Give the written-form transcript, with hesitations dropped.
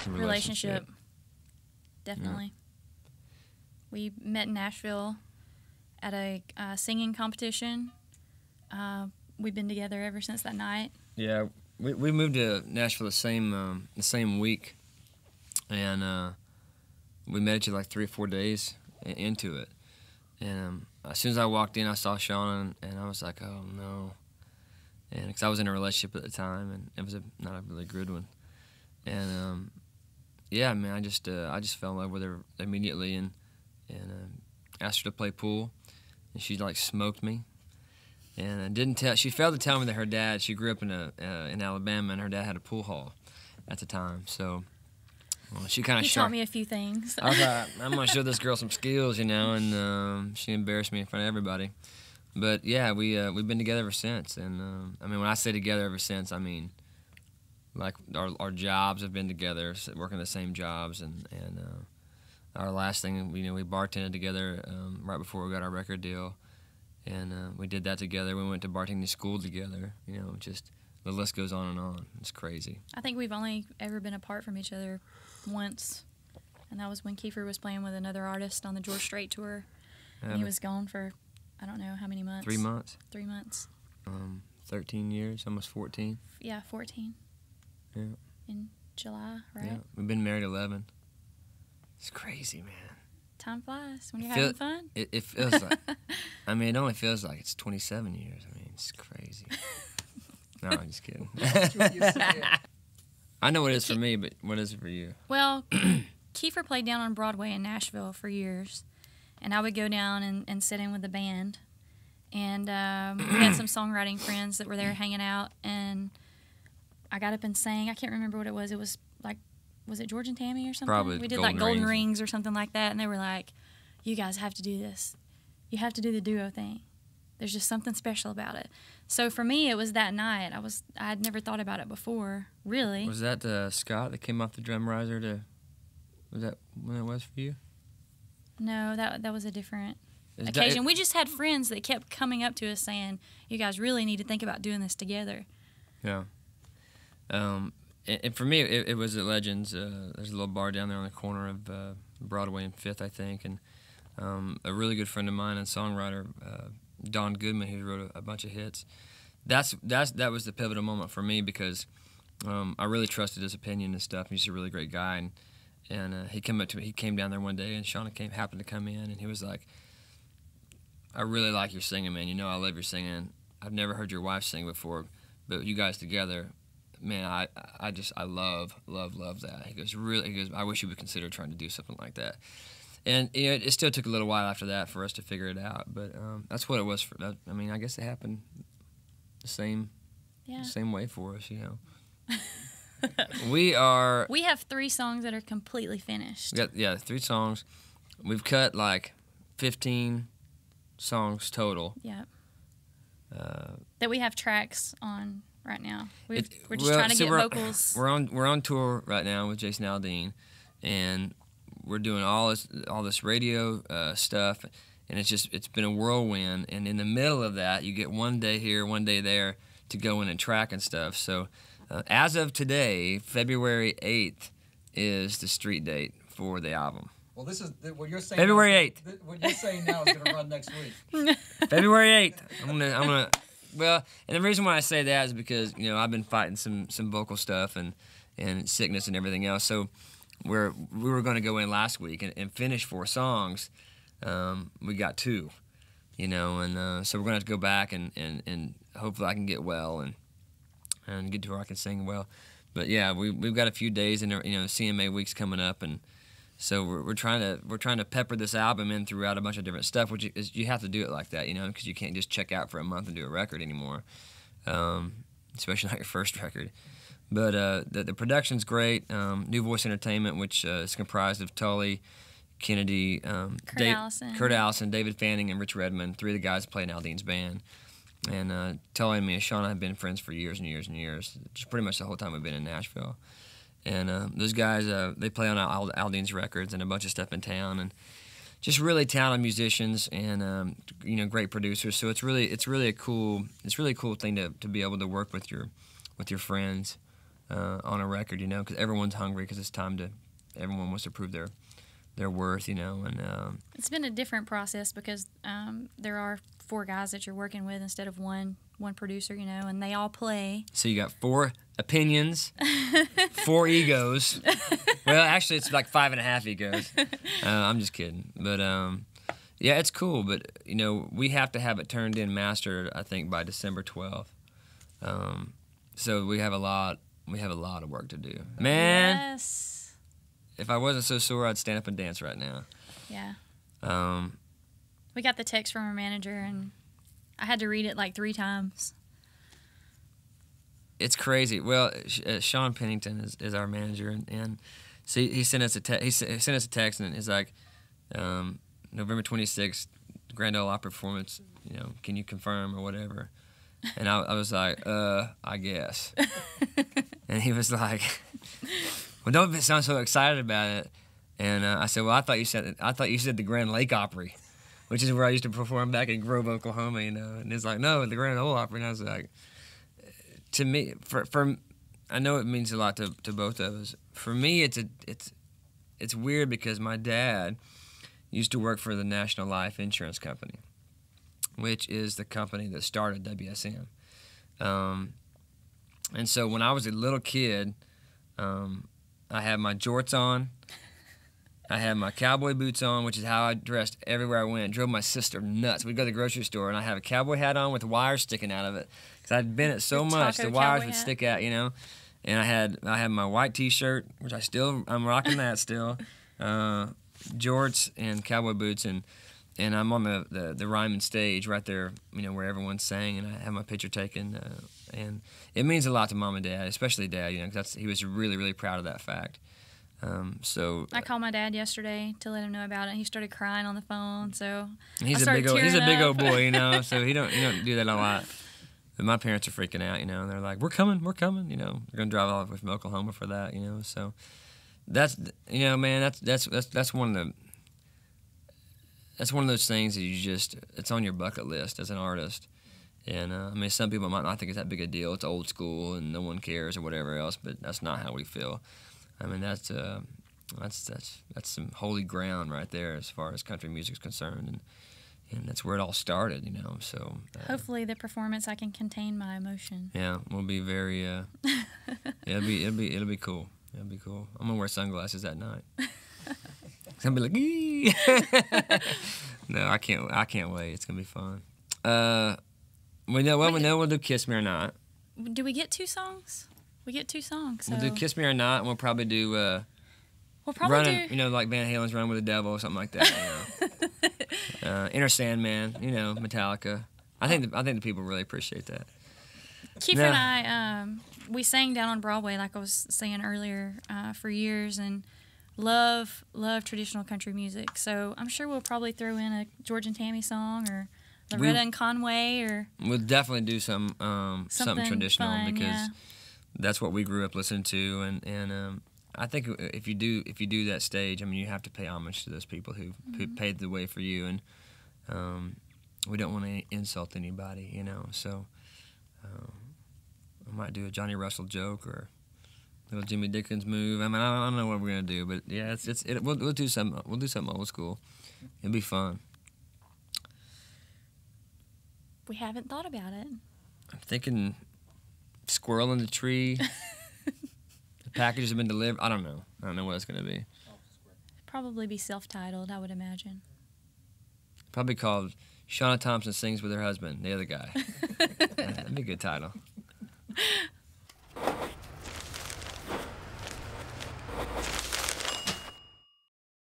relationship. Definitely. Yeah. We met in Nashville at a singing competition. We've been together ever since that night. Yeah, we moved to Nashville the same week, and we met each other like 3 or 4 days into it. And as soon as I walked in, I saw Shauna, and I was like, oh no, and because I was in a relationship at the time, and it was not a really good one. And yeah, man, I just fell in love with her immediately, and asked her to play pool, and she like smoked me. And didn't tell. She failed to tell me that her dad. She grew up in Alabama, and her dad had a pool hall at the time. So she kind of taught me a few things. I thought I'm gonna show this girl some skills, and she embarrassed me in front of everybody. But yeah, we've been together ever since. And I mean, when I say together ever since, I mean like our jobs have been together, working the same jobs, and our last thing, we bartended together right before we got our record deal. And we did that together. We went to bartending school together. Just the list goes on and on. It's crazy. I think we've only ever been apart from each other once, and that was when Kiefer was playing with another artist on the George Strait tour. And he was gone for, I don't know how many months. 3 months. 3 months. 13 years, almost 14. Yeah, 14. Yeah. In July, right? Yeah, we've been married 11. It's crazy, man. Time flies when you're having fun. It feels like, I mean, it only feels like it's 27 years. I mean, it's crazy. No, I'm just kidding. That's what you say. I know what it is for me, but what is it for you? Well, Kiefer played down on Broadway in Nashville for years, and I would go down and sit in with the band. And we had some songwriting friends that were there hanging out, and I got up and sang. I can't remember what it was. It was like, was it George and Tammy or something? Probably. We did like Golden Rings or something like that, and they were like, you guys have to do this. You have to do the duo thing. There's just something special about it. So for me, it was that night. I had never thought about it before, really. Was that Scott that came off the drum riser was that when it was for you? No, that was a different occasion. We just had friends that kept coming up to us saying, you guys really need to think about doing this together. Yeah. And for me, it was at Legends. There's a little bar down there on the corner of Broadway and 5th, I think. And a really good friend of mine and songwriter, Don Goodman, who wrote a bunch of hits. That was the pivotal moment for me because I really trusted his opinion and stuff. He's a really great guy. And he came up to me. He came down there one day, and Shauna happened to come in, and he was like, I really like your singing, man. I love your singing. I've never heard your wife sing before, but you guys together, man, I love that. He goes, I wish you would consider trying to do something like that. And it still took a little while after that for us to figure it out, but that's what it was. I mean, I guess it happened the same way for us, We have 3 songs that are completely finished. 3 songs. We've cut like 15 songs total. Yeah. That we have tracks on right now. We're just trying to get vocals. We're on tour right now with Jason Aldean, and we're doing all this radio stuff, and it's been a whirlwind. And in the middle of that, you get one day here, one day there to go in and track and stuff. So as of today, February 8th is the street date for the album. Well, this is what you're saying. February 8th. What you're saying now is going to run next week. February 8th. I'm gonna. Well, and the reason why I say that is because I've been fighting some vocal stuff and sickness and everything else. So we were going to go in last week and finish 4 songs. We got 2, and so we're going to have to go back and hopefully I can get well and get to where I can sing well. But yeah, we've got a few days, and CMA week's coming up, and so we're trying to pepper this album in throughout a bunch of different stuff, which is you have to do it like that, because you can't just check out for a month and do a record anymore, especially not your first record. But the production's great. New Voice Entertainment, which is comprised of Tully, Kennedy, Kurt Allison, David Fanning, and Rich Redmond, 3 of the guys that play in Aldean's band. And Tully and me and Shauna have been friends for years and years and years, just pretty much the whole time we've been in Nashville. And those guys, they play on Aldean's records and a bunch of stuff in town, and just really talented musicians and great producers. So it's really a cool thing to be able to work with your friends on a record, you know, because everyone's hungry because it's time to. Everyone wants to prove their worth, you know, and it's been a different process because there are 4 guys that you're working with instead of one producer, you know, and they all play. So you got 4 opinions, 4 egos. Well, actually, it's like 5.5 egos. I'm just kidding, but yeah, it's cool. But you know, we have to have it turned in, mastered, I think, by December 12th. So we have a lot of work to do, man. Yes. If I wasn't so sore, I'd stand up and dance right now. Yeah. We got the text from our manager, and I had to read it like 3 times. It's crazy. Well, Sean Pennington is our manager, and so he sent us a text, and it's like November 26th, Grand Ole Opry performance. You know, can you confirm or whatever? And I was like, I guess. And he was like, well, don't sound so excited about it. And I said, well, I thought you said the Grand Lake Opry, which is where I used to perform back in Grove, Oklahoma, you know. And it's like, no, the Grand Ole Opry. And I was like, to me, for I know it means a lot to both of us. For me, it's weird because my dad used to work for the National Life Insurance Company, which is the company that started WSM. And so when I was a little kid, I had my jorts on. I had my cowboy boots on, which is how I dressed everywhere I went. Drove my sister nuts. We'd go to the grocery store, and I'd have a cowboy hat on with wires sticking out of it. Because I'd bent it so much, the wires would stick out, you know. And I had my white T-shirt, which I'm rocking that still. Jorts and cowboy boots, and I'm on the Ryman stage right there, you know, where everyone's sang, and I have my picture taken. And it means a lot to Mom and Dad, especially Dad, you know, because he was really, really proud of that fact. So I called my dad yesterday to let him know about it. He started crying on the phone, so he's a big old boy, you know. So he don't do that a lot. But my parents are freaking out, you know, and they're like, "We're coming," you know. They're gonna drive all the way from Oklahoma for that, you know. So that's, you know, man, that's one of those things that it's on your bucket list as an artist. And I mean, some people might not think it's that big a deal. It's old school and no one cares or whatever else, but that's not how we feel. I mean, that's some holy ground right there as far as country music's concerned, and that's where it all started, you know. So hopefully, the performance I can contain my emotion. Yeah, we'll be very. Yeah, it'll be cool. It'll be cool. I'm gonna wear sunglasses that night. I'll be like, ee! No, I can't wait. It's gonna be fun. We know we'll do "Kiss Me or Not." Do we get 2 songs? We get 2 songs. So. We'll do "Kiss Me or Not," and we'll probably do. Running, you know, like Van Halen's "Run with the Devil" or something like that. You know. Inner Sandman, you know, Metallica. I think the people really appreciate that. Kiefer and I, we sang down on Broadway, like I was saying earlier, for years, and love traditional country music. So I'm sure we'll probably throw in a George and Tammy song or Loretta and Conway, or we'll definitely do something traditional fun, because that's what we grew up listening to, and I think if you do that stage, I mean, you have to pay homage to those people who paved the way for you, and we don't want to insult anybody, you know. So I might do a Johnny Russell joke or a little Jimmy Dickens move. I mean, I don't know what we're gonna do, but yeah, we'll do something old school. It'll be fun. We haven't thought about it. I'm thinking Squirrel in the Tree. The package has been delivered. I don't know what it's going to be. Probably be self-titled, I would imagine. Probably called Shauna Thompson Sings with Her Husband, the other guy. That'd be a good title.